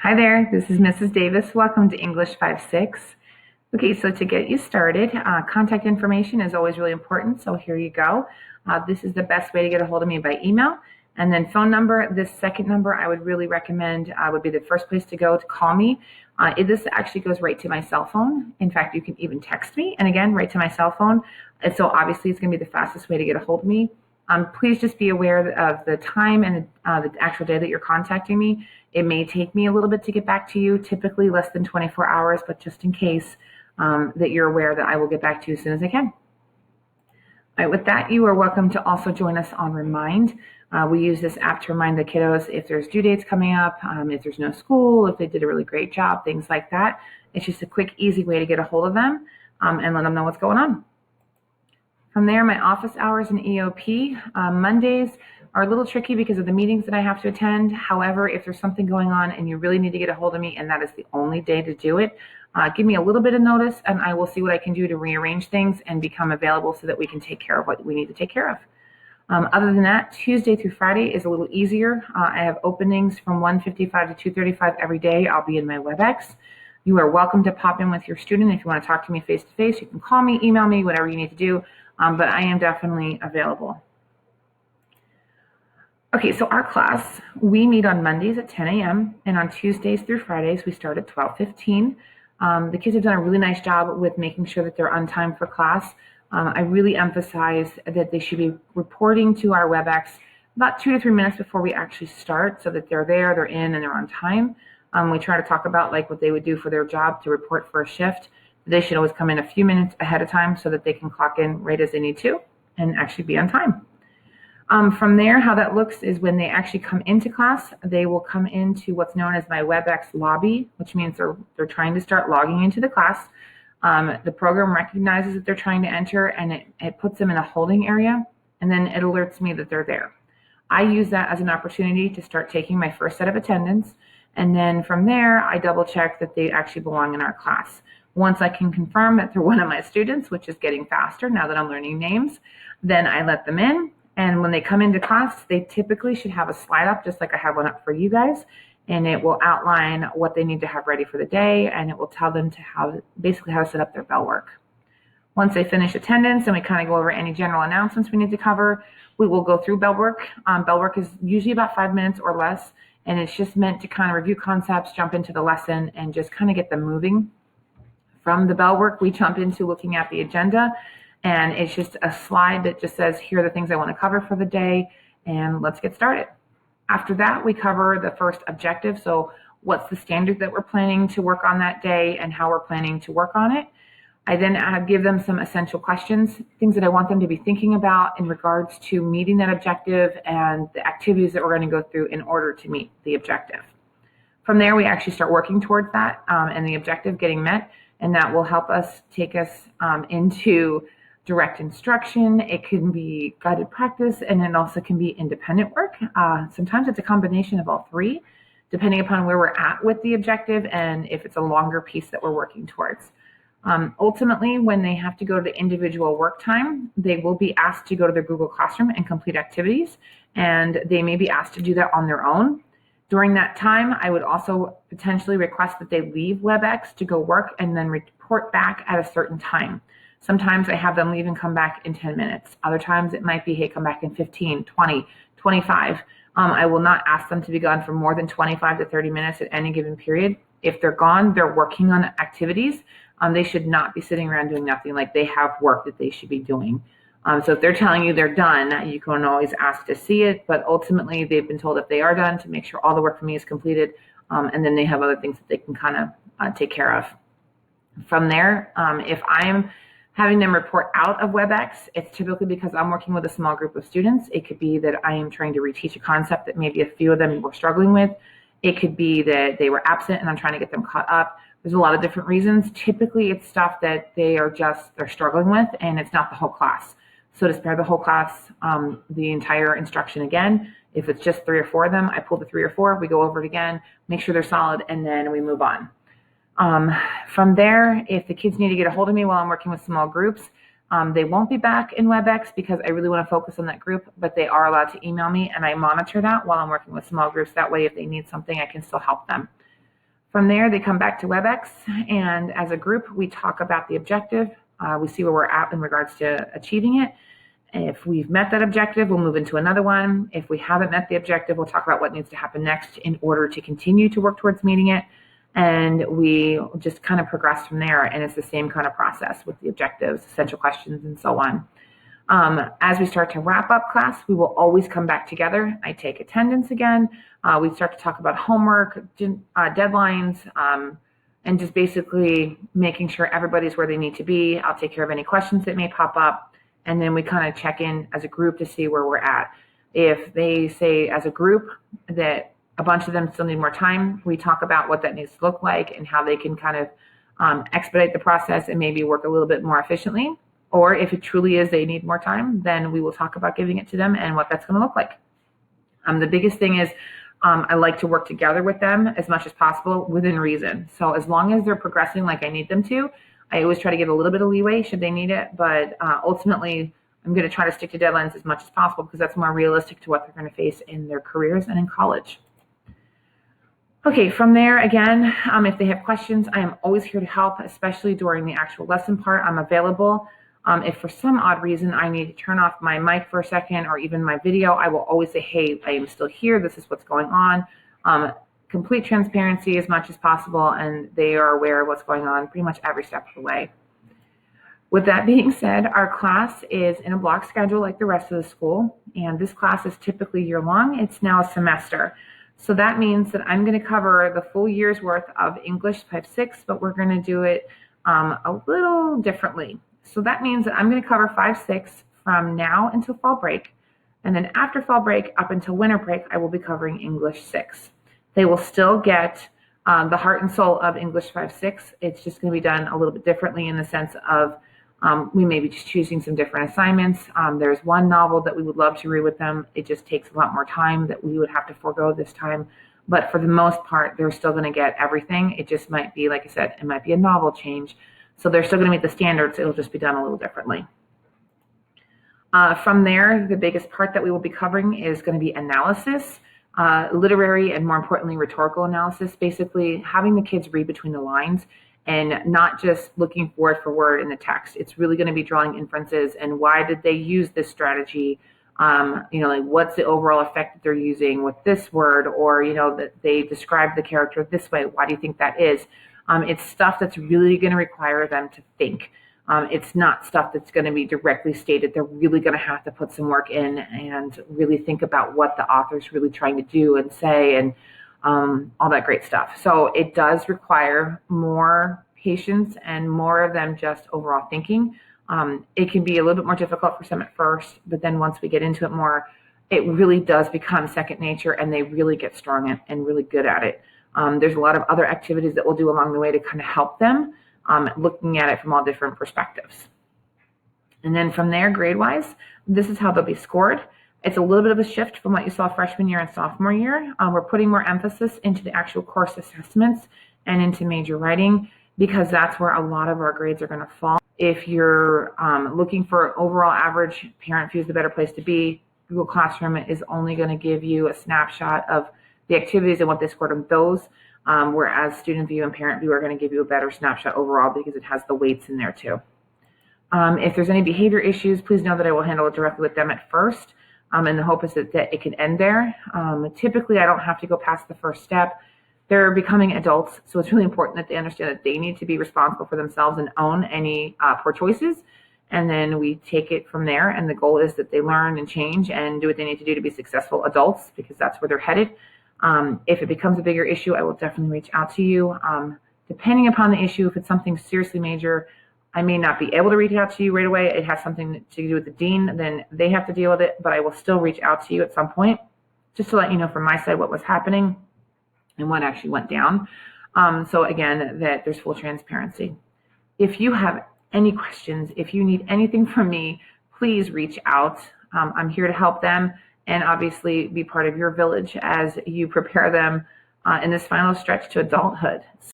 Hi there, this is Mrs. Davis. Welcome to English 5-6. Okay, so to get you started, contact information is always really important, so here you go. This is the best way to get a hold of me by email. And then phone number, this second number I would really recommend would be the first place to go to call me. This actually goes right to my cell phone. In fact, you can even text me, and again, right to my cell phone. And so obviously it's going to be the fastest way to get a hold of me. Please just be aware of the time and the actual day that you're contacting me. It may take me a little bit to get back to you, typically less than 24 hours, but just in case that you're aware that I will get back to you as soon as I can. All right, with that, you are welcome to also join us on Remind. We use this app to remind the kiddos if there's due dates coming up, if there's no school, if they did a really great job, things like that. It's just a quick, easy way to get a hold of them and let them know what's going on. From there, my office hours and EOP. Mondays are a little tricky because of the meetings that I have to attend. However, if there's something going on and you really need to get a hold of me and that is the only day to do it, give me a little bit of notice and I will see what I can do to rearrange things and become available so that we can take care of what we need to take care of. Other than that, Tuesday through Friday is a little easier. I have openings from 1:55 to 2:35 every day. I'll be in my WebEx. You are welcome to pop in with your student. If you want to talk to me face to face, you can call me, email me, whatever you need to do. But I am definitely available. Okay, so our class, we meet on Mondays at 10 a.m. and on Tuesdays through Fridays, we start at 12:15. The kids have done a really nice job with making sure that they're on time for class. I really emphasize that they should be reporting to our WebEx about 2 to 3 minutes before we actually start so that they're there, they're in, and they're on time. We try to talk about like what they would do for their job to report for a shift. They should always come in a few minutes ahead of time so that they can clock in right as they need to and actually be on time. From there, how that looks is when they actually come into class, they will come into what's known as my WebEx lobby, which means they're trying to start logging into the class. The program recognizes that they're trying to enter and it puts them in a holding area, and then it alerts me that they're there. I use that as an opportunity to start taking my first set of attendance, and then from there, I double check that they actually belong in our class. Once I can confirm that they're one of my students, which is getting faster now that I'm learning names, then I let them in. And when they come into class, they typically should have a slide up, just like I have one up for you guys. And it will outline what they need to have ready for the day, and it will tell them basically how to set up their bell work. Once they finish attendance and we kind of go over any general announcements we need to cover, we will go through bell work. Bell work is usually about 5 minutes or less, and it's just meant to kind of review concepts, jump into the lesson, and just kind of get them moving. From the bell work, we jump into looking at the agenda, and it's just a slide that just says, here are the things I want to cover for the day, and let's get started. After that, we cover the first objective. So what's the standard that we're planning to work on that day and how we're planning to work on it. I then give them some essential questions, things that I want them to be thinking about in regards to meeting that objective and the activities that we're going to go through in order to meet the objective. From there, we actually start working towards that and the objective getting met, and that will help us take us into direct instruction. It can be guided practice, and it also can be independent work. Sometimes it's a combination of all three, depending upon where we're at with the objective and if it's a longer piece that we're working towards. Ultimately, when they have to go to individual work time, they will be asked to go to their Google Classroom and complete activities, and they may be asked to do that on their own. During that time, I would also potentially request that they leave WebEx to go work and then report back at a certain time. Sometimes I have them leave and come back in 10 minutes. Other times it might be, hey, come back in 15, 20, 25. I will not ask them to be gone for more than 25 to 30 minutes at any given period. If they're gone, they're working on activities. They should not be sitting around doing nothing. Like, they have work that they should be doing. So if they're telling you they're done, you can always ask to see it, but ultimately they've been told if they are done to make sure all the work for me is completed, and then they have other things that they can kind of take care of. From there, if I'm having them report out of WebEx, it's typically because I'm working with a small group of students. It could be that I am trying to reteach a concept that maybe a few of them were struggling with. It could be that they were absent and I'm trying to get them caught up. There's a lot of different reasons. Typically, it's stuff that they're struggling with, and it's not the whole class. So to spare the whole class the entire instruction again, if it's just 3 or 4 of them, I pull the 3 or 4, we go over it again, make sure they're solid, and then we move on. From there, if the kids need to get a hold of me while I'm working with small groups, they won't be back in WebEx because I really want to focus on that group, but they are allowed to email me, and I monitor that while I'm working with small groups. That way, if they need something, I can still help them. From there, they come back to WebEx, and as a group, we talk about the objective. We see where we're at in regards to achieving it. If we've met that objective, we'll move into another one. If we haven't met the objective, we'll talk about what needs to happen next in order to continue to work towards meeting it. And we just kind of progress from there. And it's the same kind of process with the objectives, essential questions, and so on. As we start to wrap up class, we will always come back together. I take attendance again. We start to talk about homework, deadlines, and just basically making sure everybody's where they need to be. I'll take care of any questions that may pop up. And then we kind of check in as a group to see where we're at. If they say as a group that a bunch of them still need more time, we talk about what that needs to look like and how they can kind of expedite the process and maybe work a little bit more efficiently. Or if it truly is they need more time, then we will talk about giving it to them and what that's going to look like. The biggest thing is I like to work together with them as much as possible within reason. So as long as they're progressing like I need them to, I always try to give a little bit of leeway should they need it. But ultimately, I'm going to try to stick to deadlines as much as possible because that's more realistic to what they're going to face in their careers and in college. Okay, from there, again, if they have questions, I am always here to help, especially during the actual lesson part. I'm available. If for some odd reason I need to turn off my mic for a second or even my video, I will always say, hey, I am still here. This is what's going on. Complete transparency as much as possible, and they are aware of what's going on pretty much every step of the way. With that being said, our class is in a block schedule like the rest of the school, and this class is typically year-long. It's now a semester. So that means that I'm going to cover the full year's worth of English 5-6, but we're going to do it a little differently. So that means that I'm going to cover 5-6 from now until fall break. And then after fall break up until winter break, I will be covering English 6. They will still get the heart and soul of English 5-6. It's just going to be done a little bit differently in the sense of we may be just choosing some different assignments. There's one novel that we would love to read with them. It just takes a lot more time that we would have to forego this time. But for the most part, they're still going to get everything. It just might be, like I said, it might be a novel change. So they're still going to meet the standards. It'll just be done a little differently. From there, the biggest part that we will be covering is going to be analysis, literary and more importantly, rhetorical analysis, basically having the kids read between the lines and not just looking word for word in the text. It's really going to be drawing inferences and why did they use this strategy? Like what's the overall effect that they're using with this word, or, that they describe the character this way. Why do you think that is? It's stuff that's really going to require them to think. It's not stuff that's going to be directly stated. They're really going to have to put some work in and really think about what the author's really trying to do and say and all that great stuff. So it does require more patience and more of them just overall thinking. It can be a little bit more difficult for some at first, but then once we get into it more, it really does become second nature and they really get strong and really good at it. There's a lot of other activities that we'll do along the way to kind of help them, looking at it from all different perspectives. And then from there, grade-wise, this is how they'll be scored. It's a little bit of a shift from what you saw freshman year and sophomore year. We're putting more emphasis into the actual course assessments and into major writing because that's where a lot of our grades are going to fall. If you're looking for overall average, Parent View is the better place to be. Google Classroom is only going to give you a snapshot of the activities and what they scored on those, whereas Student View and Parent View are going to give you a better snapshot overall because it has the weights in there too. If there's any behavior issues, please know that I will handle it directly with them at first, and the hope is that it can end there. Typically, I don't have to go past the first step. They're becoming adults, so it's really important that they understand that they need to be responsible for themselves and own any poor choices. And then we take it from there, and the goal is that they learn and change and do what they need to do to be successful adults because that's where they're headed. If it becomes a bigger issue, I will definitely reach out to you. Depending upon the issue, if it's something seriously major, I may not be able to reach out to you right away. It has something to do with the dean, then they have to deal with it, but I will still reach out to you at some point just to let you know from my side what was happening and what actually went down. So again, that there's full transparency. If you have any questions, if you need anything from me, please reach out. I'm here to help them and obviously be part of your village as you prepare them in this final stretch to adulthood.